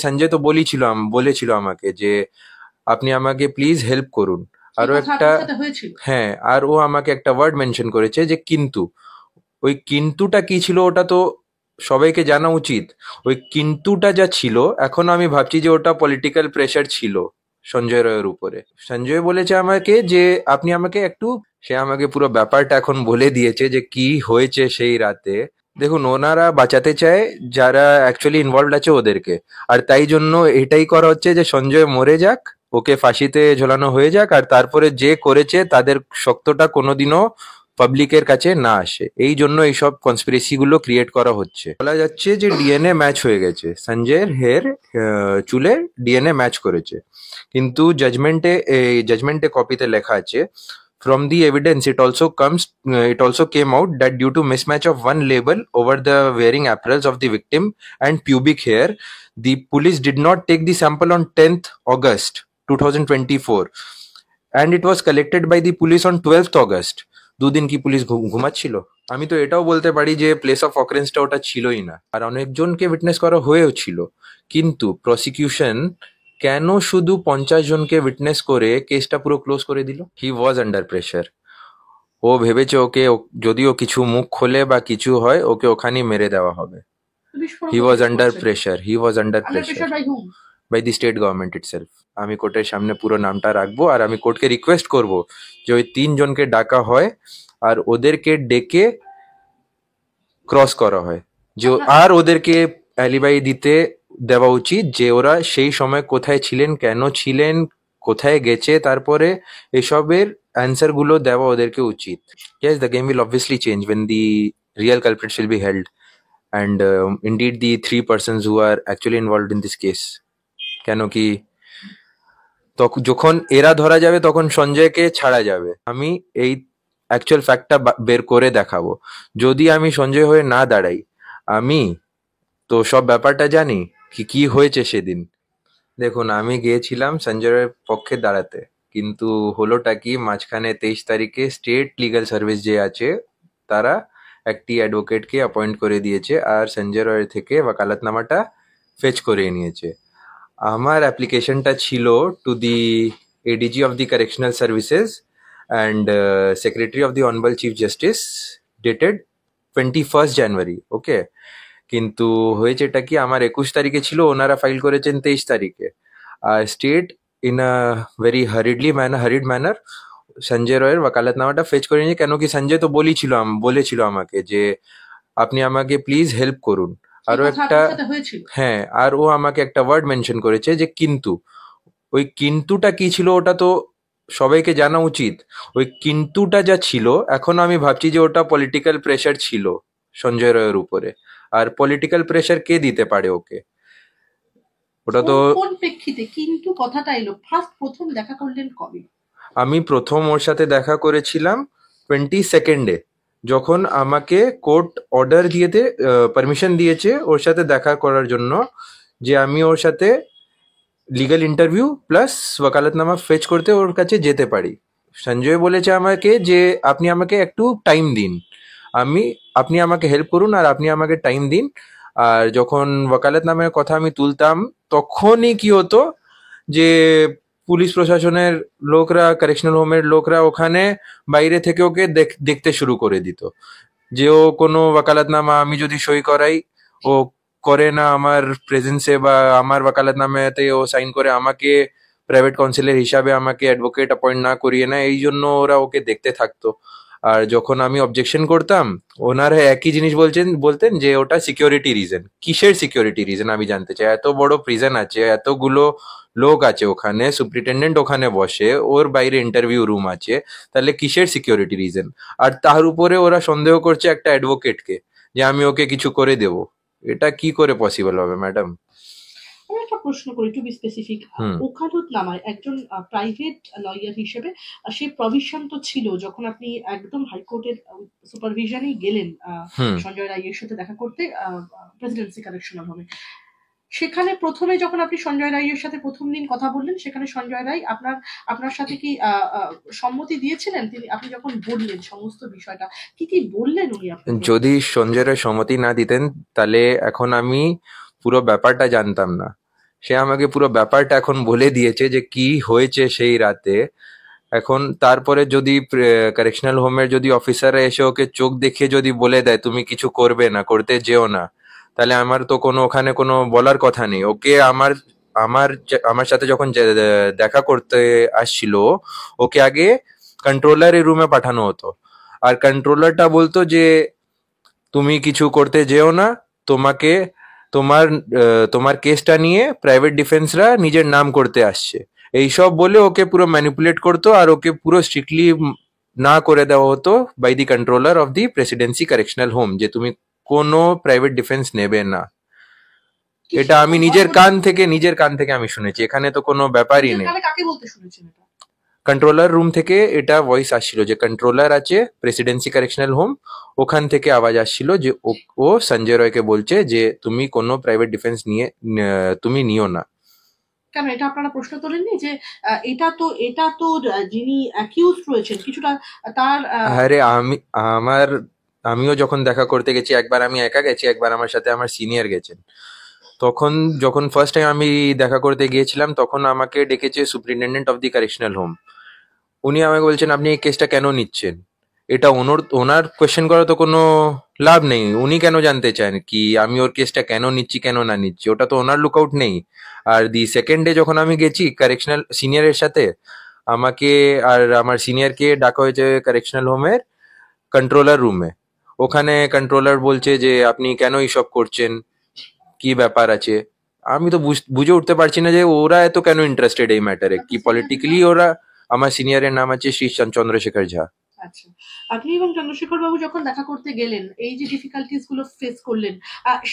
সঞ্জয় তো বলেছিল আমাকে যে আপনি আমাকে প্লিজ হেল্প করুন। কি আরো কথা একটা, আপনার সাথে হয়েছিল? হ্যাঁ, আর ও আমাকে একটা ওয়ার্ড মেনশন করেছে যে কিন্তু। ওই কিন্তুটা কি ছিল ওটা তো সবাইকে জানা উচিত। ওই কিন্তুটা যা ছিল, এখন আমি ভাবছি যে ওটা পলিটিক্যাল প্রেশার ছিল সঞ্জয় রায়ের উপরে। সঞ্জয় বলেছে আমাকে যে আপনি আমাকে একটু, সে আমাকে পুরো ব্যাপারটা এখন বলে দিয়েছে যে কি হয়েছে সেই রাতে। দেখুন, ওনারা বাঁচাতে চায় যারা অ্যাকচুয়ালি ইনভলভ আছে ওদেরকে, আর তাই জন্য এটাই করা হচ্ছে যে সঞ্জয় মরে যাক, ওকে ফাঁসিতে ঝোলানো হয়ে যাক, আর তারপরে যে করেছে তাদের শক্তটা কোনোদিনও পাবলিকের কাছে না আসে। এই জন্য এইসব কনস্পিরেসি গুলো ক্রিয়েট করা হচ্ছে। বলা যাচ্ছে যে ডিএনএ ম্যাচ হয়ে গেছে, সঞ্জয়ের হেয়ার চুলে ডিএনএ ম্যাচ করেছে, কিন্তু জাজমেন্টে কপিতে লেখা আছে from the evidence it also came out that due to mismatch of one label over the wearing apparels of the victim and pubic hair, the police did not take the sample on 10th August 2024 and it was collected by the police on 12th August. দুদিন কি police ঘুমাচ্ছিল? আমি তো এটাও বলতে পারি যে place of অকারেন্সটা ওটা ছিলই না, আর অনেকজনকে উইটনেস করা হয়েও ছিল, কিন্তু প্রসিকিউশন কেন শুধু 50 জনকে উইটনেস করে কেসটা পুরো ক্লোজ করে দিল? হি ওয়াজ আন্ডার প্রেশার। ও ভেবেছে ওকে যদিও কিছু মুখ খোলে বা কিছু হয় ওকে ওখানেই মেরে দেওয়া হবে। বিস্ফোরক হি ওয়াজ কোথেকে আন্ডার করছে? Pressure, he was under under pressure pressure by hmm? By the state government itself. আমি কোর্টের সামনে পুরো নামটা রাখবো, আর আমি কোর্টকে রিকোয়েস্ট করব যে ওই 3 জনকে ডাকা হয় আর ওদেরকে ডেকে ক্রস করা হয়, যে আর ওদেরকে অ্যালিবাই দিতে দেওয়া উচিত যে ওরা সেই সময় কোথায় ছিলেন, কেন ছিলেন, কোথায় গেছে, তারপরে এসবের অ্যান্সার গুলো দেওয়া ওদেরকে উচিত। Yes, the game will obviously change when the real culprits will be held, and indeed the 3 persons who are actually involved in this case. কেন কি তখন যখন এরা ধরা যাবে তখন সঞ্জয়কে ছাড়া যাবে। আমি এই অ্যাকচুয়াল ফ্যাক্টটা বের করে দেখাবো। যদি আমি সঞ্জয় হয়ে না দাঁড়াই, আমি তো সব ব্যাপারটা জানি কি কি হয়েছে সেদিন। দেখুন, আমি গিয়েছিলাম সঞ্জয়ের পক্ষে দাঁড়াতে, কিন্তু হলোটা কি, মাঝখানে 23 তারিখে স্টেট লিগাল সার্ভিস যে আছে তারা একটি অ্যাডভোকেটকে অ্যাপয়েন্ট করে দিয়েছে আর সঞ্জয় রয়ের থেকে ওয়াকালতনামাটা ফেচ করে নিয়েছে। আমার অ্যাপ্লিকেশনটা ছিল to the ADG of the correctional services and secretary of the honourable chief justice, dated 21st January, ওকে। কিন্তু হয়েছেটা কি, আমার 21 তারিখে ছিল, ওনারা ফাইল করেছেন 23 তারিখে। আর state in a very hurried manner Sanjay রয়ের ওয়াকালতনামাটা ফেচ করে নিয়ে, কেন কি সঞ্জয় তো বলেছিল আমাকে যে আপনি আমাকে প্লিজ হেল্প করুন। কি আরো কথা একটা, আপনার সাথে হয়েছিল? হ্যাঁ, আর ও আমাকে একটা ওয়ার্ড মেনশন করেছে যে কিন্তু। ওই কিন্তুটা কি ছিল ওটা তো সবাইকে জানা উচিত। ওই কিন্তুটা যা ছিল, এখন আমি ভাবছি যে ওটা পলিটিক্যাল প্রেশার ছিল সঞ্জয় রায়ের উপরে। আর পলিটিক্যাল প্রেশার কে দিতে পারে ওকে? ওটা কোন তো কোন প্রেক্ষিতে কিন্তু কথাটা এলো? প্রথম দেখা করলেন কবে? আমি প্রথম ওর সাথে দেখা করেছিলাম 22nd, যখন আমাকে কোর্ট অর্ডার দিয়েতে পারমিশন দিয়েছে ওর সাথে দেখা করার জন্য, যে আমি ওর সাথে লিগ্যাল ইন্টারভিউ প্লাস ওয়াকালতনামা ফেচ করতে ওর কাছে যেতে পারি। সঞ্জয় বলেছে আমাকে যে আপনি আমাকে একটু টাইম দিন, আমি আপনি আমাকে হেল্প করুন আর আপনি আমাকে টাইম দিন। আর যখন ওয়াকালতনামার কথা আমি তুলতাম তখনই কি হতো যে পুলিশ প্রশাসনের লোকরা, কারেকশনাল হোমের লোকরা ওখানে বাইরে থেকে ওকে দেখতে শুরু করে দিত, যে ও কোনো ওয়াকালতনামা আমি যদি সই করাই ও করে না আমার প্রেজেন্সে, বা আমার ওয়াকালতনামাতে ও সাইন করে আমাকে প্রাইভেট কাউন্সিলর হিসাবে আমাকে অ্যাডভোকেট অ্যাপয়েন্ট না করিয়ে না, এই জন্য ওরা ওকে দেখতে থাকতো। আর যখন আমি অবজেকশন করতাম ওনারা একই জিনিস বলতেন যে ওটা সিকিউরিটি রিজন। কিসের সিকিউরিটি রিজন আমি জানতে চাই? এত বড় প্রিজন আছে, এতগুলো লোক আছে ওখানে, সুপ্রিটেন্ডেন্ট ওখানে বসে, ওর বাইরে ইন্টারভিউ রুম আছে, তাহলে কিসের সিকিউরিটি রিজন? আর তার উপরে ওরা সন্দেহ করছে একটা অ্যাডভোকেটকে যে আমি ওকে কিছু করে দেব। এটা কি করে পসিবল হবে ম্যাডাম? আমি একটা প্রশ্ন করি, টু বি স্পেসিফিক। হুম। ওকালতনামায় একজন প্রাইভেট লয়ার হিসেবে সেই প্রভিশন তো ছিল, যখন আপনি একদম হাইকোর্টের সুপারভিশনেই গেলেন হুম। সঞ্জয় রায়ের সাথে দেখা করতে প্রেসিডেন্সি কারেকশনাল হবে, সেখানে প্রথমে যখন আপনি সঞ্জয় রায়ের সাথে প্রথম দিন কথা বললেন, সেখানে সঞ্জয় রায় আপনার আপনার সাথে কি সম্মতি দিয়েছিলেন? আপনি যখন বললেন সমস্ত বিষয়টা, কি কি বললেন উনি আপনাকে? যদি সঞ্জয় রায় সম্মতি না দিতেন তাহলে এখন আমি পুরো ব্যাপারটা জানতাম না। সে আমাকে পুরো ব্যাপারটা এখন বলে দিয়েছে যে কি হয়েছে সেই রাতে। এখন তারপরে যদি কারেকশনাল হোমের যদি অফিসাররা এসে ওকে চোখ দেখিয়ে যদি বলে দেয় তুমি কিছু করবে না, করতে যেও না, তাহলে আমার তো কোনো ওখানে কোনো বলার কথা নেই। ওকে আমার সাথে যখন দেখা করতে আসছিল, ওকে আগে কন্ট্রোলারের রুমে পাঠানো হতো, আর কন্ট্রোলারটা বলতো যে তুমি কিছু করতে যেও না, তোমাকে তোমার তোমার কেসটা নিয়ে প্রাইভেট ডিফেন্সরা নিজের নাম করতে আসছে, এইসব বলে ওকে পুরো ম্যানিপুলেট করতো, আর ওকে পুরো স্ট্রিক্টলি না করে দেওয়া হতো by the controller of the presidency correctional home যে তুমি কোনো প্রাইভেট ডিফেন্স নেবে না। এটা আমি নিজের কান থেকে আমি শুনেছি, এখানে তো কোনো ব্যাপারই নিজের নেই। কানে কাকে বলতে শুনেছেন এটা? কন্ট্রোলার রুম থেকে এটা ভয়েস আসছিল, যে কন্ট্রোলার আছে প্রেসিডেন্সি কারেকশনাল হোম, ওখান থেকে আওয়াজ আসছিল যে ও সঞ্জয় রয়কে বলছে যে তুমি কোনো প্রাইভেট ডিফেন্স তুমি নিও না। কেন এটা আপনারা প্রশ্ন তোলেননি যে এটা তো যিনি অ্যাকিউজ রয়েছেন কিছুটা তার আরে আমিও যখন দেখা করতে গেছি, একবার আমি একা গেছি, একবার আমার সাথে আমার সিনিয়র গেছেন। তখন যখন ফার্স্ট টাইম আমি দেখা করতে গিয়েছিলাম, তখন আমাকে ডেকেছে superintendent of the correctional home. উনি আমাকে বলছেন আপনি এই কেসটা কেন নিচ্ছেন, এটা ওনার কোয়েশ্চেন করা তো কোনো লাভ নেই। উনি কেন জানতে চান কি আমি ওর কেসটা কেন নিচ্ছি কেন না নিচ্ছি, ওটা তো ওনার লুকআউট নেই। আর দি সেকেন্ড ডে যখন আমি গেছি কারেকশনাল সিনিয়রের সাথে, আমাকে আর আমার সিনিয়রকে ডাকা হয়েছে কারেকশনাল হোমের কন্ট্রোলার রুমে। ওখানে কন্ট্রোলার বলছে যে আপনি কেন এইসব করছেন, কি ব্যাপার আছে। আমি তো বুঝে উঠতে পারছি না যে ওরা এত কেন ইন্টারেস্টেড এই ম্যাটারে, কি পলিটিক্যালি ওরা। আমার সিনিয়রের নাম আছে শ্রী চন্দ্রশেখর ঝা। আচ্ছা, আপনি এবং চন্দ্রশেখর বাবু যখন দেখা করতে গেলেন এই যে ডিফিকাল্টিস গুলো ফেস করলেন,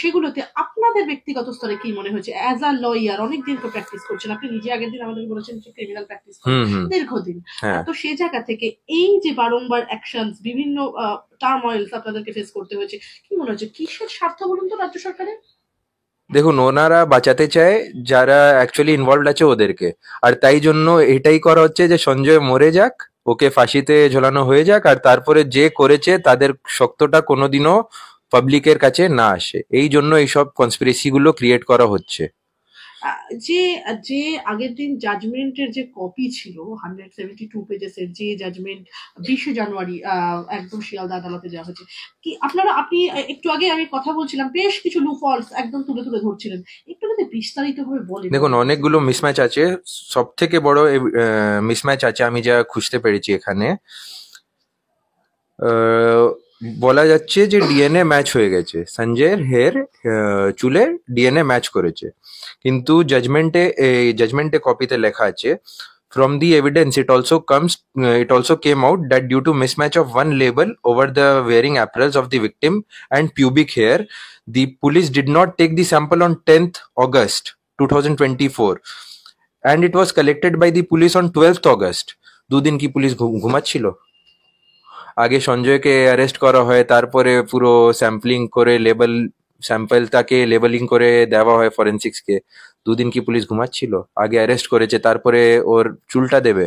সেগুলোতে আপনাদের ব্যক্তিগত স্তরে কি মনে হয়েছে? অ্যাজ আ লয়ার অনেকদিন তো প্র্যাকটিস করছেন, আপনি নিজে আগের দিন আমাদের বলেছেন যে ক্রিমিনাল প্র্যাকটিস করেন হুম। দীর্ঘদিন। হ্যাঁ, তো সেই জায়গা থেকে এই যে বারংবার অ্যাকশনস বিভিন্ন টার্ময়েলস আপনাদেরকে ফেস করতে হয়েছে, কি মনে হচ্ছে কিসের স্বার্থ বলুন তো রাজ্য সরকারের? দেখুন ওনারা বাঁচাতে চায় যারা অ্যাকচুয়ালি ইনভলভড আছে ওদেরকে, আর তাই জন্য এটাই করা হচ্ছে যে সঞ্জয় মরে যাক, ওকে ফাঁসিতে ঝোলানো হয়ে যাক, আর তারপরে যে করেছে তাদের শক্তটা কোনোদিনও পাবলিকের কাছে না আসে, এই জন্য এইসব কনস্পিরেসি গুলো ক্রিয়েট করা হচ্ছে। যে যে আগের দিন জাজমেন্টের যে কপি ছিল 172 পেজেসের, যে জাজমেন্ট 20 জানুয়ারি একদম শিয়ালদা আদালতে দেওয়া হয়েছে, কি আপনি একটু আগে আমি কথা বলছিলাম বেশ কিছু লুফলস একদম তুলে তুলে ধরছিলেন, একটু যদি বিস্তারিত ভাবে বলেন। দেখুন অনেকগুলো মিসম্যাচ আছে, সব থেকে বড় মিসম্যাচ আছে আমি যা খুঁজতে পেরেছি এখানে। আহ, বলা যাচ্ছে যে ডিএনএ ম্যাচ হয়ে গেছে, সঞ্জয়ের হেয়ার চুলের ডিএনএ ম্যাচ করেছে, কিন্তু জাজমেন্টে কপিতে লেখা আছে from the evidence it also came out that due to mismatch of one label over the wearing apparels of the victim and pubic hair, the police did not take the sample on 10th August 2024 and it was collected by the police on 12th August। দুদিন কি police ঘুমাচ্ছিল? আগে সঞ্জয়কে arrest করা হয়, তারপরে পুরো sampling করে স্যাম্পলটাকে labelling করে দেওয়া হয় ফরেন্সিক্সকে। দুদিন কি পুলিশ ঘুমাচ্ছিল? আগে অ্যারেস্ট করেছে, তারপরে ওর চুলটা দেবে,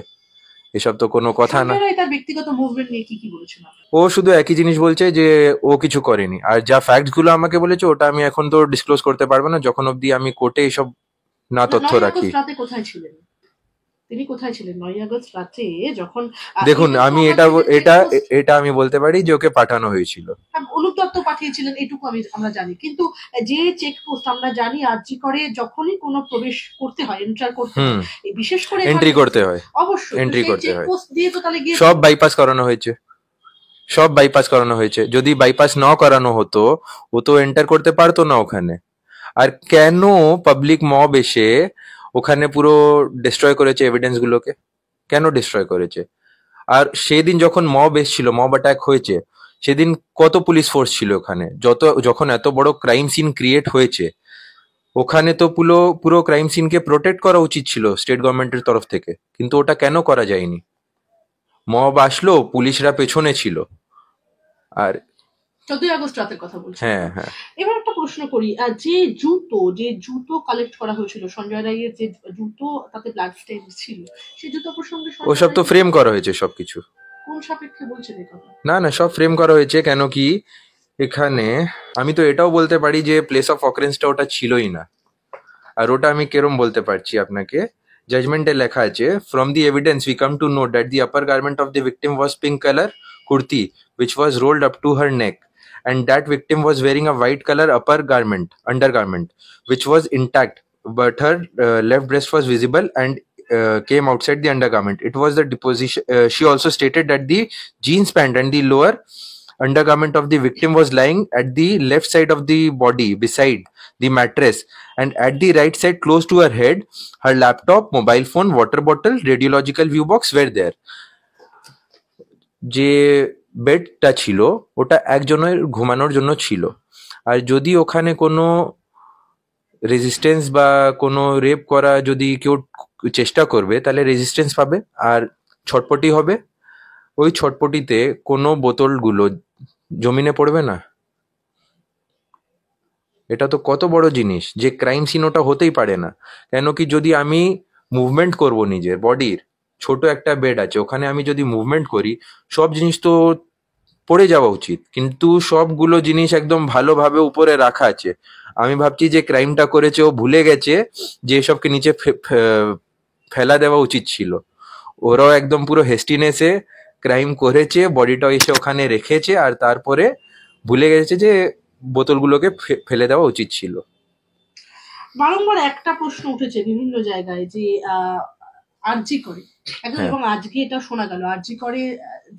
এসব তো কোনো কথা না। সঞ্জয় রায় তার ব্যক্তিগত মুভমেন্ট নিয়ে কি বলেছেন আপনারা? ও শুধু একই জিনিস বলছে যে ও কিছু করেনি, আর যা ফ্যাক্টস গুলো আমাকে বলেছে ওটা আমি এখন তো ডিসক্লোজ করতে পারবো না যখন অব্দি আমি কোর্টে এইসব না তথ্য 9 রাখি। আগস্ট রাতে কোথায় ছিলেন? তিনি কোথায় ছিলেন 9 আগস্ট রাতে যখন দেখুন এই যে আমি এটা আমি বলতে পারি যে ওকে পাঠানো হয়েছিল। অনুপ দত্ত পাঠিয়েছিলেন এটুকু আমরা জানি, কিন্তু যে চেকপোস্ট আমরা জানি আরজি করে যখনই কোনো প্রবেশ করতে হয় এন্টার করতে হয়, এই বিশেষ করে এন্ট্রি করতে হয়, অবশ্যই এন্ট্রি সেই করতে হয়, চেকপোস্ট দিয়ে তো তাহলে গিয়ে সব বাইপাস করানো হয়েছে, সব বাইপাস করানো হয়েছে। যদি বাইপাস না করানো হতো ও তো এন্টার করতে পারতো না ওখানে। আর কেন পাবলিক মব এসে ওখানে পুরো ডিস্ট্রয় করেছে এভিডেন্স গুলোকে, কেন ডিস্ট্রয় করেছে? আর সেদিন যখন মব এসেছিল, মব অ্যাটাক হয়েছে, সেদিন কত পুলিশ ফোর্স ছিল ওখানে? যখন এত বড় ক্রাইম সিন ক্রিয়েট হয়েছে, ওখানে তো পুরো পুরো ক্রাইম সিনকে প্রোটেক্ট করা উচিত ছিল স্টেট গভর্নমেন্টের তরফ থেকে, কিন্তু ওটা কেন করা যায়নি? মব আসলো, পুলিশরা পেছনে ছিল। আর 14 আগস্ট রাতের কথা বলছি। হ্যাঁ হ্যাঁ, এবার একটা প্রশ্ন করি, যে জুতো কালেক্ট করা হয়েছিল সঞ্জয় রায়ের, যে জুতো তাতে ব্লাড স্টেইন ছিল, সেই জুতো প্রসঙ্গে ওসব তো ফ্রেম করা হয়েছে সবকিছু। কোন সাপেক্ষে বলছেন এই কথা? না সব ফ্রেম করা হয়েছে, কেন কি এখানে আমি তো এটাও বলতে পারি যে প্লেস অফ অকারেন্সটা ওটা ছিলই না। আর ওটা আমি কেরম বলতে পারছি আপনাকে, জাজমেন্টে লেখা আছে, from the evidence we come to know that the upper garment of the victim was pink colour kurti which was rolled up to her neck, and that victim was wearing a white color upper garment undergarment which was intact, but her left breast was visible and came outside the undergarment. It was the deposition. She also stated that the jeans pant and the lower undergarment of the victim was lying at the left side of the body beside the mattress, and at the right side close to her head her laptop, mobile phone, water bottle, radiological view box were there. যে বেডটা ছিল ওটা একজনের ঘুমানোর জন্য ছিল, আর যদি ওখানে কোনো রেজিস্ট্যান্স বা কোনো রেপ করা যদি কেউ চেষ্টা করবে তাহলে রেজিস্ট্যান্স পাবে আর ছটপটি হবে। ওই ছটপটিতে কোনো বোতলগুলো জমিনে পড়বে না? এটা তো কত বড় জিনিস যে ক্রাইম সিন ওটা হতেই পারে না। কেন কি যদি আমি মুভমেন্ট করব নিজের বডির, ছোট একটা বেড আছে ওখানে আমি যদি মুভমেন্ট করি সব জিনিস তো পড়ে যাওয়া উচিত, কিন্তু সবগুলো জিনিস একদম ভালোভাবে উপরে রাখা আছে। আমি ভাবছি যে ক্রাইমটা করেছে ও ভুলে গেছে যে এসবকে নিচে ফেলা দেওয়া উচিত ছিল। ওরাও একদম পুরো হেস্টিনেসে ক্রাইম করেছে, বডিটা এসে ওখানে রেখেছে আর তারপরে ভুলে গেছে যে বোতলগুলোকে ফেলে দেওয়া উচিত ছিল। বারংবার একটা প্রশ্ন উঠেছে বিভিন্ন জায়গায় যে আরজি করে একদম, হ্যাঁ। এবং আজকে এটা শোনা গেল আরজি করে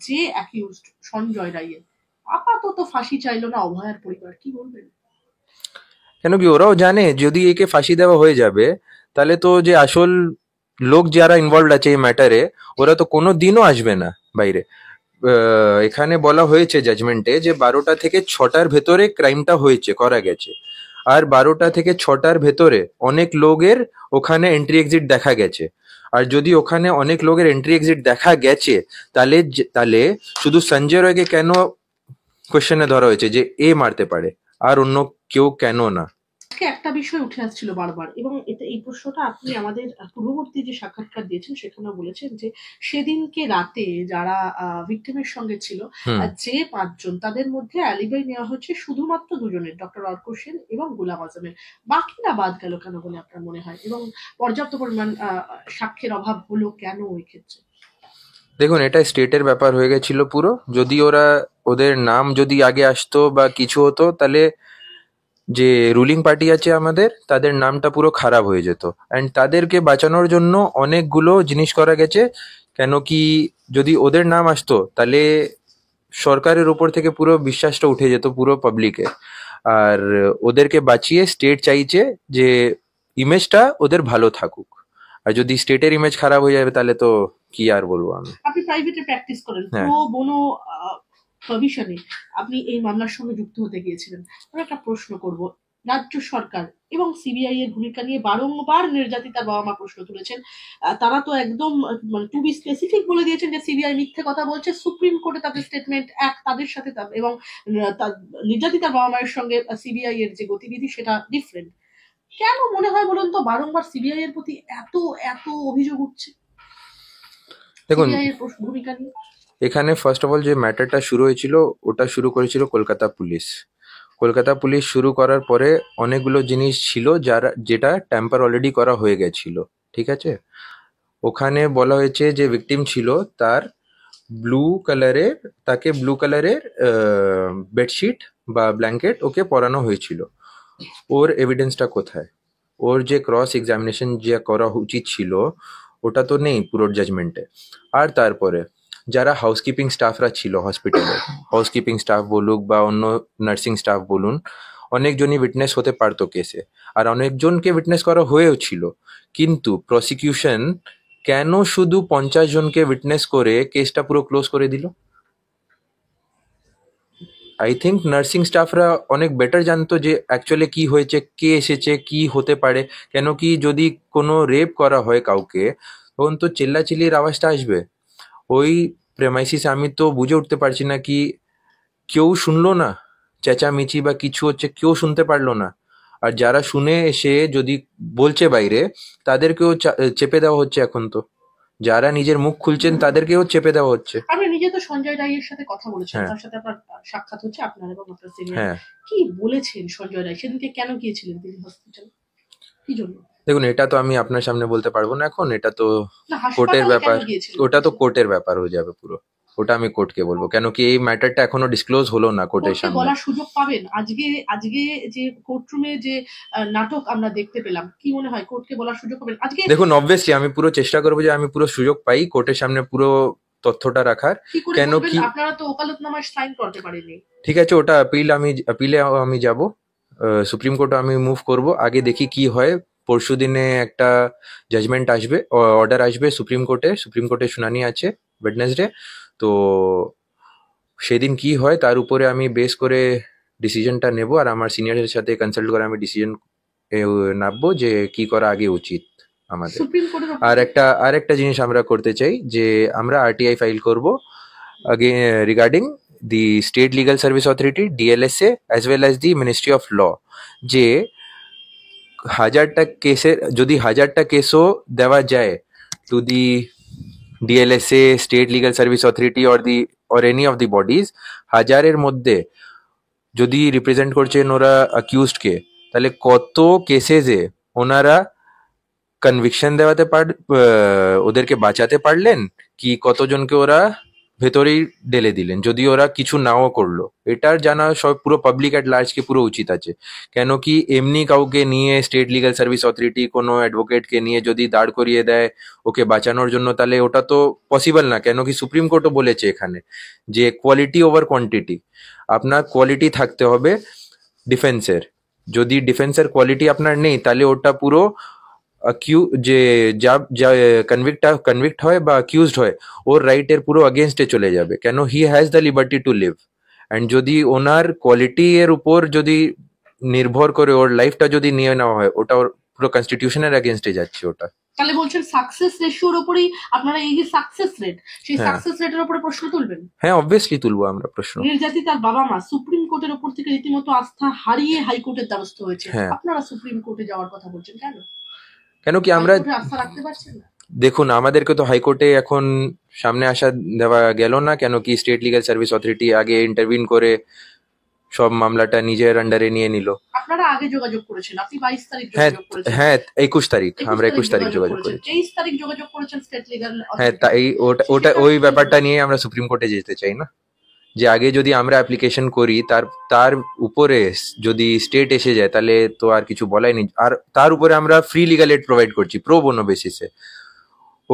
যে অ্যাকিউজড সঞ্জয় রায়ের আপাতত ফাঁসি চাইলো না অভয়ার পরিবার, কি বলবেন? কেন কি ওরাও জানে যদি একে ফাঁসি দেওয়া হয়ে যাবে তাহলে তো যে আসল লোক যারা ইনভলভ আছে এই ম্যাটারে ওরা তো কোনো দিনও আসবে না বাইরে। এখানে বলা হয়েছে জাজমেন্টে যে 12টা থেকে 6টার ভেতরে ক্রাইমটা হয়েছে, করা গেছে, আর 12টা থেকে 6টার ভেতরে অনেক লোকের ওখানে এন্ট্রি এক্সিট দেখা গেছে। আর যদি ওখানে অনেক লোকের এন্ট্রি এক্সিট দেখা গেছে তাহলে তাহলে শুধু সঞ্জয় রায়কে কেন কোশ্চেনে ধরা হয়েছে যে এ মারতে পারে আর অন্য কেউ কেন না? আজকে একটা বিষয় উঠে আসছিল বারবার, এবং এটা এই প্রশ্নটা আপনি আমাদের পূর্ববর্তী যে সাক্ষাৎকার দিয়েছেন সেখানেও বলেছেন যে সেদিনকে রাতে যারা ভিকটিমের সঙ্গে ছিল হুম। যে 5 জন তাদের মধ্যে অ্যালিবাই নেওয়া হচ্ছে শুধুমাত্র 2 জনের, ডক্টর অর্ক সেন এবং গোলাম আজমের। বাকিরা বাদ গেল কেন বলে আপনার মনে হয়, এবং পর্যাপ্ত পরিমাণ সাক্ষ্যের অভাব হলো কেন ওই ক্ষেত্রে? দেখুন, এটা স্টেটের ব্যাপার হয়ে গেছিল পুরো। যদি ওদের নাম যদি আগে আসতো বা কিছু হতো তাহলে যে রুলিং পার্টি আছে আমাদের তাদের নামটা পুরো খারাপ হয়ে যেত, অ্যান্ড তাদেরকে বাঁচানোর জন্য অনেকগুলো জিনিস করা গেছে। কেন কি যদি ওদের নাম আসতো তাহলে সরকারের উপর থেকে পুরো বিশ্বাসটা উঠে যেত পুরো পাবলিকের। আর ওদেরকে বাঁচিয়ে স্টেট চাইছে যে ইমেজটা ওদের ভালো থাকুক, আর যদি স্টেটের ইমেজ খারাপ হয়ে যাবে তাহলে তো কি আর বলবো আমি। আপনি প্রাইভেটে প্র্যাকটিস করেন, হ্যাঁ। প্রো বোনো প্রভিশনে আপনি এই মামলার সঙ্গে যুক্ত হতে গিয়েছিলেন। আমি একটা প্রশ্ন করব, রাজ্য সরকার এবং সিবিআই এর ভূমিকা নিয়ে বারংবার নির্যাতিতার বাবা মা প্রশ্ন তুলেছেন। তারা তো একদম মানে টু বি স্পেসিফিক বলে দিয়েছেন যে সিবিআই মিথ্যে কথা বলছে, সুপ্রিম কোর্টে তাদের স্টেটমেন্ট এক, তাদের সাথে এবং নির্যাতিতার বাবা মায়ের সঙ্গে সিবিআই এর যে গতিবিধি সেটা ডিফারেন্ট। কেন মনে হয় বলুন তো বারংবার সিবিআই এর প্রতি এত এত অভিযোগ উঠছে দেখুন, সিবিআই এর ভূমিকা নিয়ে? এখানে ফার্স্ট অফ অল যে ম্যাটারটা শুরু হয়েছিল ওটা শুরু করেছিল কলকাতা পুলিশ। কলকাতা পুলিশ শুরু করার পরে অনেকগুলো জিনিস ছিল যেটা ট্যাম্পার অলরেডি করা হয়ে গেছিল, ঠিক আছে। ওখানে বলা হয়েছে যে ভিকটিম ছিল তার ব্লু কালারের তাকে ব্লু কালারের বেডশিট বা ব্ল্যাঙ্কেট ওকে পরানো হয়েছিল। ওর এভিডেন্সটা কোথায়? ওর যে ক্রস এক্সামিনেশন যে করা উচিত ছিল ওটা তো নেই পুরো জাজমেন্টে। আর তারপরে যারা হাউসকিপিং স্টাফরা ছিল হসপিটালে, হাউসকিপিং স্টাফ বলুক বা অন্য নার্সিং স্টাফ বলুন, অনেকজনই উইটনেস হতে পারতো কেসে, আর অনেকজনকে উইটনেস করা হয়েও ছিল। কিন্তু প্রসিকিউশন কেন শুধু 50 জনকে উইটনেস করে কেসটা পুরো ক্লোজ করে দিল? আই থিঙ্ক নার্সিং স্টাফরা অনেক বেটার জানতো যে অ্যাকচুয়ালি কি হয়েছে, কে এসেছে, কি হতে পারে। কেন কি যদি কোনো রেপ করা হয় কাউকে তখন তো চিল্লাচিল্লির আওয়াজটা আসবে। ওই প্রেমাইসিস আমি তো বুঝে উঠতে পারছি না কি কেউ শুনলো না, চেঁচামেচি বা কিছু হচ্ছে কেউ শুনতে পারলো না। আর যারা শুনে এসে যদি বলছে বাইরে তাদেরকেও চেপে দেওয়া হচ্ছে। এখন তো যারা নিজের মুখ খুলছেন তাদেরকেও চেপে দেওয়া হচ্ছে। আপনি নিজে তো সঞ্জয় রায়ের সাথে কথা বলেছেন, হ্যাঁ। তার সাথে আপনার সাক্ষাৎ হচ্ছে, আপনার এবং আপনার সিনিয়র। হ্যাঁ। কি বলেছেন সঞ্জয় রায়? সেদিনকে কেন গিয়েছিলেন তিনি হসপিটালে? কি জন্য? দেখুন, এটা তো আমি আপনার সামনে বলতে পারবো না এখন, এটা তো না, কোর্টের হাসপাতালে কেন ব্যাপার। গিয়েছিলেন ওটা তো বলছেন? কোর্টের ব্যাপার হয়ে যাবে পুরো। ওটা আমি কোর্টকে বলবো, কেন কি এই ম্যাটারটা এখনো ডিসক্লোজ হলো না কোর্টের কোর্টে সামনে। বলার সুযোগ পাবেন? আজকে আজকে যে কোর্টরুমে যে নাটক আমরা দেখতে পেলাম, কি মনে হয় কোর্টকে বলার সুযোগ পাবেন আজকে? দেখুন, অবভিয়াসলি আমি পুরো চেষ্টা করবো যে আমি পুরো সুযোগ পাই কোর্টের সামনে পুরো তথ্যটা রাখার। কি করে কেন বলবেন? কি, আপনারা তো ওকালতনামায় সাইন করতে পারেননি। ঠিক আছে, ওটা আপিলে আমি যাব, সুপ্রিম কোর্টে আমি মুভ করব। আগে দেখি কি হয়। পরশু দিনে একটা জাজমেন্ট আসবে, অর্ডার আসবে সুপ্রিম কোর্টে শুনানি আছে ওয়েডনেসডে। তো সেদিন কি হয় তার উপরে আমি বেস করে ডিসিশনটা নেব, আর আমার সিনিয়রের সাথে কনসাল্ট করে আমি ডিসিশন নামবো যে কি করা আগে উচিত আমাদের। সুপ্রিম কোর্টের ওপর আর থেকে একটা জিনিস আমরা করতে চাই যে আমরা আরটিআই ফাইল করব regarding the state legal service authority, DLSA, as well as the ministry of law, যে যদি 1000টা কেসও দেওয়া যায় to the DLSA, state legal service authority or any of the bodies, 1000-এর মধ্যে যদি রিপ্রেজেন্ট করছেন ওরা অ্যাকিউজডকে, তাহলে কত কেসেসে ওনারা কনভিকশন ওদেরকে বাঁচাতে পারলেন, কি কতজনকে ওরা ভেতরেই ঢেলে দিলেন যদি ওরা কিছু নাও করলো। এটার জানা সব পুরো পাবলিক অ্যাট লার্জকে পুরো উচিত আছে। কেন কি এমনি কাউকে নিয়ে স্টেট লিগাল সার্ভিস অথরিটি কোনো অ্যাডভোকেটকে নিয়ে যদি দাঁড় করিয়ে দেয় ওকে বাঁচানোর জন্য, তাহলে ওটা তো পসিবল না। কেন কি সুপ্রিম কোর্টও বলেছে এখানে যে কোয়ালিটি ওভার কোয়ান্টিটি, আপনার কোয়ালিটি থাকতে হবে ডিফেন্সের। যদি ডিফেন্সের কোয়ালিটি আপনার নেই, তাহলে ওটা পুরো যে যা কনভিক্ট হয় বা অ্যাকিউজড হয়, ওর রাইটের পুরো অগেনস্টে চলে যাবে। কেন he has the liberty to live, and যদি ওনার কোয়ালিটি এর উপর যদি নির্ভর করে ওর লাইফটা যদি নিয়ে নেওয়া হয়, ওটা ওর পুরো কনস্টিটিউশনের অগেনস্টে যাচ্ছে ওটা। তাহলে বলছেন সাকসেস রেশিওর উপরেই আপনারা, এই যে সাকসেস রেট, সেই হ্যাঁ, সাকসেস রেটের উপরে প্রশ্ন তুলবেন? হ্যাঁ, অবভিয়াসলি তুলবো আমরা প্রশ্ন। নির্যাতিতার বাবা মা সুপ্রিম কোর্টের উপর থেকে রীতিমতো আস্থা হারিয়ে হাইকোর্টের দ্বারস্থ হয়েছে, হ্যাঁ, আপনারা সুপ্রিম কোর্টে যাওয়ার কথা বলছেন কেন? কেন কি আমরা, হাইকোর্টে আস্থা রাখতে পারছেন না? দেখুন, আমাদেরকে তো হাইকোর্টে এখন সামনে আসা দেওয়া গেল না। কেন কি স্টেট লিগাল সার্ভিস অথরিটি আগে ইন্টারভিন করে সব মামলাটা নিজের আন্ডারে নিয়ে নিল। আপনারা আগে যোগাযোগ করেছেন, আপনি 22 তারিখ হ্যাঁ, যোগাযোগ করেছেন। হ্যাঁ, 21 তারিখ, 21 আমরা তারিখ 21 তারিখ যোগাযোগ করেছেন, করেছি। 23 তারিখ যোগাযোগ করেছেন স্টেট লিগাল হ্যাঁ, অথরিটি। তাই ওটা ওই ব্যাপারটা নিয়ে আমরা সুপ্রিম কোর্টে যেতে চাই না, যে আগে যদি আমরা অ্যাপ্লিকেশন করি তার উপরে যদি স্টেট এসে যায়, তাহলে তো আর কিছু বলাই নেই। আর তার উপরে আমরা ফ্রি লিগাল এড প্রোভাইড করছি প্রো বোনো বেসিসে।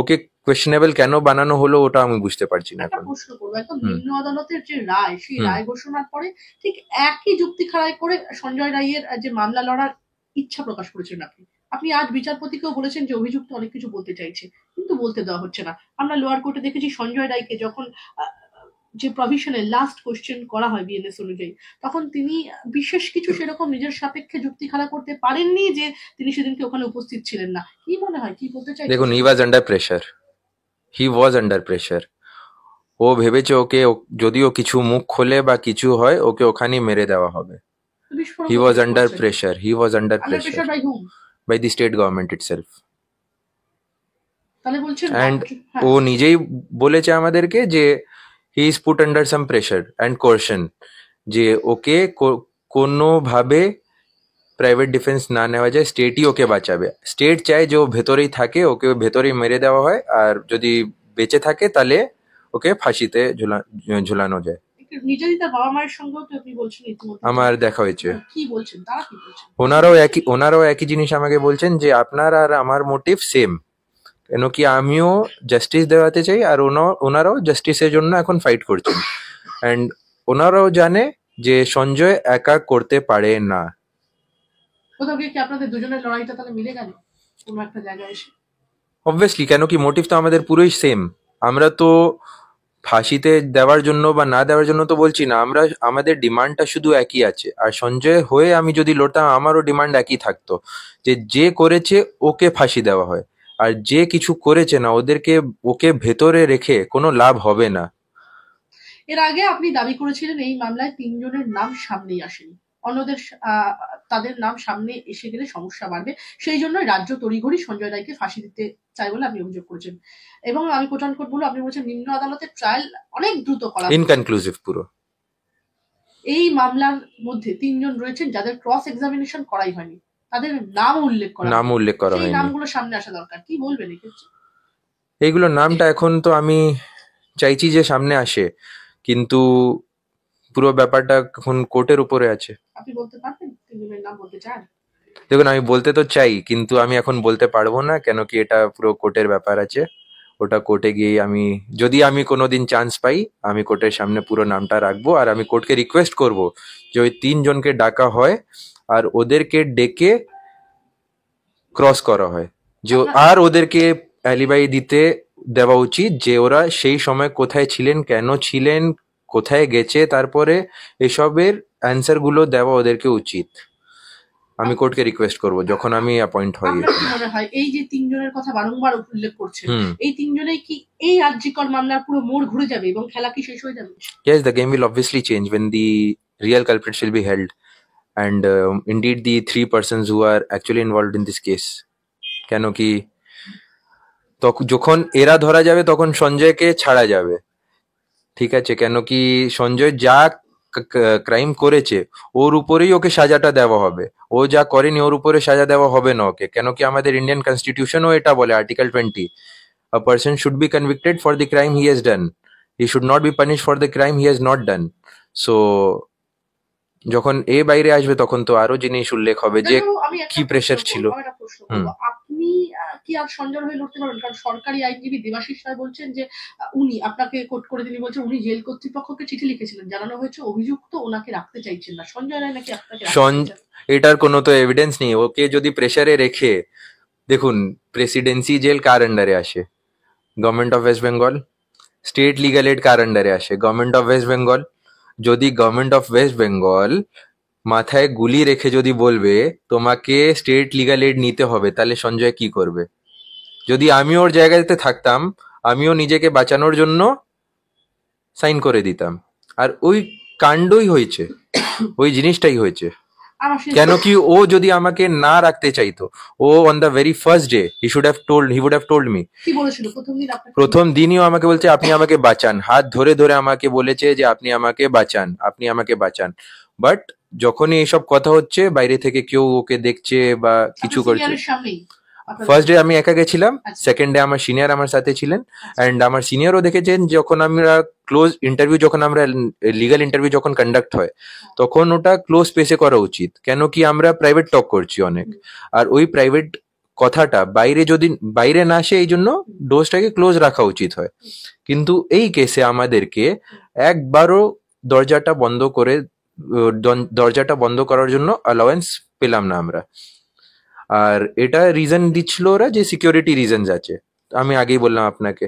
ওকে কোয়েশ্চেনেবল কেন বানানো হলো ওটা আমি বুঝতে পারছি না একটা এখন। প্রশ্ন করবো, একদম হুম, নিম্ন আদালতের যে রায়, সেই হুম, রায় ঘোষণার পরে ঠিক একই যুক্তি খাড়াই করে সঞ্জয় রায়ের যে মামলা লড়ার ইচ্ছা প্রকাশ করেছেন আপনি। আপনি আজ বিচারপতিকেও বলেছেন যে অভিযুক্ত অনেক কিছু বলতে চাইছে, কিন্তু বলতে দেওয়া হচ্ছে না। আমরা লোয়ার কোর্টে দেখেছি সঞ্জয় রায়কে যখন আহ, যে প্রভিশনে লাস্ট কোশ্চেন করা হয় বিএনএস অনুযায়ী, তখন তিনি বিশেষ কিছু সেরকম নিজের সাপেক্ষে যুক্তি খাড়া করতে পারেননি যে তিনি সেদিনকে ওখানে উপস্থিত ছিলেন না। কি মনে হয় কি বলতে চাইছেন? দেখুন, হি ওয়াজ আন্ডার প্রেশার। ও ভেবেছে যদি ও কিছু মুখ খোলে বা কিছু হয়, ওকে ওখানেই মেরে দেওয়া হবে। বিস্ফোরক হি ওয়াজ ঘোষণা আন্ডার করছেন। Pressure he was under under pressure pressure by hmm? By the state government itself. তাহলে বলছেন অ্যান্ড রাজ্য, হ্যাঁ। ও নিজেই বলেছে আমাদেরকে যে he is put under some pressure and কোর্শন, যে ওকে কোনোভাবে প্রাইভেট ডিফেন্স না নেওয়া যায়, স্টেটই ওকে বাঁচাবে। স্টেট চায় যে ও ভেতরেই থাকে, ওকে ভেতরেই মেরে দেওয়া হয়, আর যদি বেঁচে থাকে তাহলে ওকে ফাঁসিতে ঝুলানো যায়। নিজেরই তার বাবা মায়ের সঙ্গেও তো আপনি বলছেন ইতিমধ্যে। আমার দেখা হয়েছে। কি বলছেন তারা, কি বলছেন? ওনারাও একই জিনিস আমাকে বলছেন যে আপনার আর আমার মোটিভ সেম। কেন কি আমিও জাস্টিস দেওয়াতে চাই, আর ওনারাও জাস্টিসের জন্য এখন ফাইট করছেন। অ্যান্ড ওনারাও জানে যে সঞ্জয় একা করতে পারে না। কোথাও গিয়ে কি আপনাদের দুজনের লড়াইটা তাহলে মিলে গেল কোনো একটা জায়গায় এসে? অবভিয়াসলি, কেন কি মোটিভ তো আমাদের পুরোই সেম। আমরা তো ফাঁসিতে দেওয়ার জন্য বা না দেওয়ার জন্য তো বলছি না, আমাদের ডিমান্ডটা শুধু একই আছে। আর সঞ্জয় হয়ে আমি যদি লড়তাম, আমারও ডিমান্ড একই থাকতো, যে করেছে ওকে ফাঁসি দেওয়া হয়, আর যে কিছু করেছে না ওকে ভেতরে রেখে কোনো লাভ হবে না। এর আগে আপনি দাবি করেছিলেন এই মামলায় 3 জনের নাম সামনেই আসেনি, অন্যদের তাদের নাম সামনে এসে গেলে সমস্যা বাড়বে, সেই জন্য রাজ্য তড়িঘড়ি সঞ্জয় রায়কে ফাঁসি দিতে চাই বলে আপনি অভিযোগ করেছেন। এবং আমি কোট আনকোট বলবো, আপনি বলছেন নিম্ন আদালতের ট্রায়াল অনেক দ্রুত করা হচ্ছে। ইনকনক্লুসিভ পুরো। এই মামলার মধ্যে 3 জন রয়েছেন যাদের ক্রস এক্সামিনেশন করাই হয়নি, তাদের নাম উল্লেখ করা নাম হয়নি। উল্লেখ করা সেই হয়নি। নামগুলো সামনে আসা দরকার, কি বলবেন এক্ষেত্রে? এইগুলো নামটা এখন তো আমি চাইছি যে সামনে আসে, কিন্তু পুরো ব্যাপারটা এখন কোর্টের উপরে আছে। আপনি বলতে পারবেন তিনজনের নাম বলতে চান? দেখুন, আমি বলতে তো চাই, কিন্তু আমি এখন বলতে পারবো না, কেন কি এটা পুরো কোর্টের ব্যাপার আছে। ওটা কোর্টে গিয়ে আমি, যদি আমি কোনোদিন চান্স পাই, আমি কোর্টের সামনে পুরো নামটা রাখবো, আর আমি কোর্টকে রিকোয়েস্ট করব যে ওই 3 জনকে ডাকা হয় আর ওদেরকে ডেকে ক্রস করা হয়, যে আর ওদেরকে অ্যালিবাই দিতে দেওয়া উচিত যে ওরা সেই সময় কোথায় ছিলেন, কেন ছিলেন, কোথায় গেছে, তারপরে এসবের অ্যান্সার গুলো দেওয়া ওদেরকে উচিত। আমি কোর্টকে রিকোয়েস্ট করব যখন আমি অ্যাপয়েন্ট হই। আপনার কি মনে হয় এই যে তিনজনের কথা বারংবার উল্লেখ করছেন, এই তিনজনেই কি এই আরজিকর মামলার পুরো মোড় ঘুরে যাবে এবং খেলা কি শেষ হয়ে যাবে? Yes, the game will obviously change when the real culprits will be held, and indeed the 3 persons who are actually involved in this case. কেন কি তখন যখন এরা ধরা যাবে তখন সঞ্জয়কে ছাড়া যাবে, ঠিক আছে? কেন কি সঞ্জয় যা ক্রাইম করেছে ওর উপরেই ওকে সাজাটা দেওয়া হবে, ও যা করেনি ওর উপরে সাজা দেওয়া হবে না ওকে। কেন কি আমাদের ইন্ডিয়ান কনস্টিটিউশনও এটা বলে, article 20, a person should be convicted for the crime he has done, he should not be punished for the crime he has not done. So যখন এ বাইরে আসবে তখন তো আরো জিনিস উল্লেখ হবে যে কি প্রেশার ছিল। আপনি কি আর সঞ্জয় হয়ে লড়তে পারবেন? কারণ সরকারি আইনজীবী দেবাশিস রায় বলছেন যে উনি আপনাকে কোর্ট করে তিনি বলছেন উনি জেল কর্তৃপক্ষকে চিঠি লিখেছিলেন, জানানো হয়েছে অভিযুক্ত ওনাকে রাখতে চাইছেন না। সঞ্জয় রায় নাকি আপনাকে রাখতে চাইছেন। এটার কোনো তো এভিডেন্স নেই। ওকে যদি প্রেসারে রেখে, দেখুন প্রেসিডেন্সি জেল কার আন্ডারে আসে? Government of West Bengal. State legal aid কার আন্ডারে আসে? Government of West Bengal. যদি গভর্নমেন্ট অফ ওয়েস্ট বেঙ্গল মাথায় গুলি রেখে যদি বলবে তোমাকে স্টেট লিগ্যাল এড নিতে হবে, তাহলে সঞ্জয় কি করবে? যদি আমি ওর জায়গাতে থাকতাম, আমিও নিজেকে বাঁচানোর জন্য সাইন করে দিতাম। আর ওই কাণ্ডই হয়েছে, ওই জিনিসটাই হয়েছে। কেন কি ও যদি আমাকে না রাখতে চাইতো, ও on the very first day he would have told me. কি বলেছিল প্রথম দিনই ও আমাকে বলছে আপনি আমাকে বাঁচান, হাত ধরে ধরে আমাকে বলেছে যে আপনি আমাকে বাঁচান, আপনি আমাকে বাঁচান। বাট যখনই এইসব কথা হচ্ছে, বাইরে থেকে কেউ ওকে দেখছে বা কিছু করছে। ফার্স্ট ডে আমি একা গেছিলাম, সেকেন্ড ডে আমার সিনিয়র আমার সাথে ছিলেন, অ্যান্ড আমার সিনিয়রও দেখেছেন যখন আমরা ক্লোজ ইন্টারভিউ, যখন আমরা লিগাল ইন্টারভিউ যখন কন্ডাক্ট হয়, তখন ওটা ক্লোজ স্পেসে করা উচিত। কেন কি আমরা প্রাইভেট টক করছি অনেক, আর ওই প্রাইভেট কথাটা বাইরে যদি বাইরে না আসে, এই জন্য ডোজটাকে ক্লোজ রাখা উচিত হয়। কিন্তু এই কেসে আমাদেরকে একবারও দরজাটা বন্ধ করার জন্য অ্যালাওয়েন্স পেলাম না আমরা। আর এটা রিজন দিচ্ছিল ওরা যে সিকিউরিটি রিজনস আছে, আমি আগেই বললাম আপনাকে।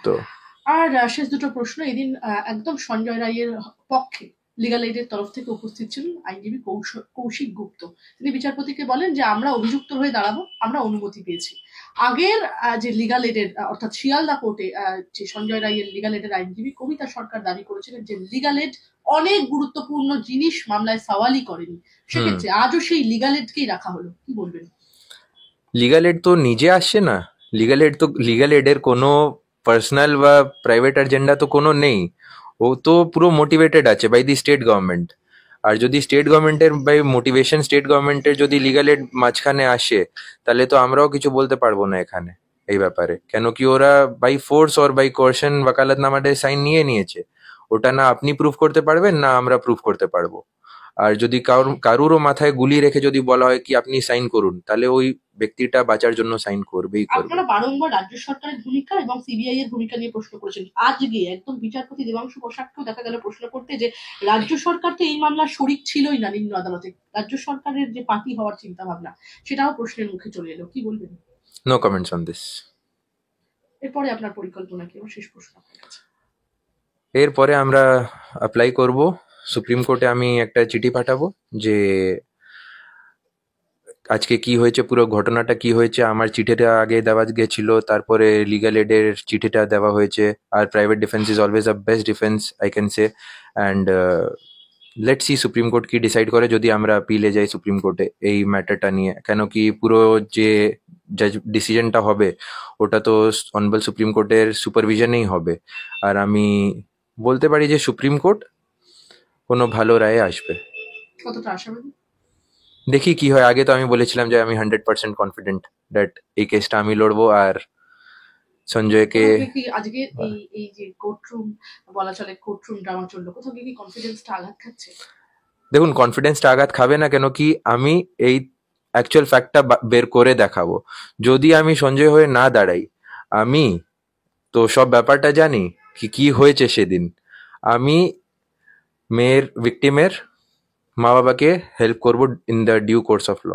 তো আর শেষ দুটো প্রশ্ন। এদিন একদম সঞ্জয় রায়ের পক্ষে লিগাল এইডের তরফ থেকে উপস্থিত ছিলেন আইনজীবী কৌশিক গুপ্ত। তিনি বিচারপতিকে বলেন যে আমরা অভিযুক্ত হয়ে দাঁড়াবো, আমরা অনুমতি পেয়েছি। আগের যে লিগাল এইডের অর্থাৎ শিয়ালদা কোর্টে যে সঞ্জয় রায়ের লিগাল এইডের আইনজীবী কবিতা সরকার দাবি করেছিলেন যে লিগাল এইড অনেক গুরুত্বপূর্ণ জিনিস মামলায় সওয়ালই করেনি, সেক্ষেত্রে আজও সেই লিগাল এইডকেই রাখা হলো, কি বলবেন? লিগাল এড তো নিজে আসছে না। লিগাল এডের কোনো পার্সোনাল বা প্রাইভেট এজেন্ডা তো কোনো নেই। ও তো পুরো মোটিভেটেড আছে বাই দি স্টেট গভর্নমেন্ট। আর যদি স্টেট গভর্নমেন্টের বাই মোটিভেশন স্টেট গভর্নমেন্টের যদি লিগাল এড মাঝখানে আসে, তাহলে তো আমরাও কিছু বলতে পারবো না এখানে এই ব্যাপারে। কেন কি ওরা by force or by coercion ওয়াকালতনামাতে সাইন নিয়েছে। ওটা না আপনি প্রুফ করতে পারবেন, না আমরা প্রুফ করতে পারবো। আর যদি কারুরও মাথায় গুলি রেখে যদি বলা হয় কি আপনি সাইন করুন, তাহলে ওই ব্যক্তিটা বাঁচার জন্য সাইন করবেই করবে। আপনারা বারংবার রাজ্য সরকারের ভূমিকা এবং সিবিআই এর ভূমিকা নিয়ে প্রশ্ন করেছেন। আজকে একদম বিচারপতি দেবাংশু বসাককেও দেখা গেল প্রশ্ন করতে যে রাজ্য সরকার তো এই মামলার শরিক ছিলই না নিম্ন আদালতে, রাজ্য সরকারের যে পার্টি হওয়ার চিন্তা ভাবনা সেটাও প্রশ্নের মুখে চলে এলো, কি বলবেন? No comments on this. এরপরে আপনার পরিকল্পনা কি? শেষ প্রশ্ন আপনার কাছে। এরপরে আমরা অ্যাপ্লাই করব সুপ্রিম কোর্টে। আমি একটা চিঠি পাঠাবো যে আজকে কি হয়েছে, পুরো ঘটনাটা কি হয়েছে। আমার চিঠিটা আগে দেওয়া গেছিল, তারপরে লিগাল এডের চিঠিটা দেওয়া হয়েছে। আর private defence is always a best defence I can say. And let's see Supreme Court কি ডিসাইড করে, যদি আমরা আপিলে যাই সুপ্রিম কোর্টে এই ম্যাটারটা নিয়ে। কেন কি পুরো যে ডিসিশনটা হবে ওটা তো অনারেবল সুপ্রিম কোর্টের সুপারভিশনেই হবে। আর আমি বলতে পারি যে সুপ্রিম কোর্ট কোনো ভালো রায়ে আসবে। কতটা আশাবাদী? দেখি কি হয়। আগে তো আমি বলেছিলাম যে আমি 100% কনফিডেন্ট দ্যাট এই কেসটা আমি লড়বো আর সঞ্জয়কে। কোথাও গিয়ে কি আজকে এই এই যে কোর্টরুম বলা চলে কোর্টরুম ড্রামা চললো, কোথাও গিয়ে কি কনফিডেন্সটা আঘাত খাচ্ছে? দেখুন, কনফিডেন্সটা আঘাত খাবে না কেন কি, আমি এই অ্যাকচুয়াল ফ্যাক্টটা বের করে দেখাবো। যদি আমি সঞ্জয় হয়ে না দাঁড়াই, আমি তো সব ব্যাপারটা জানি কি কি হয়েছে সেদিন। আমি মেয়ের ভিকটিমের মা বাবাকে হেল্প করব in the due course of law.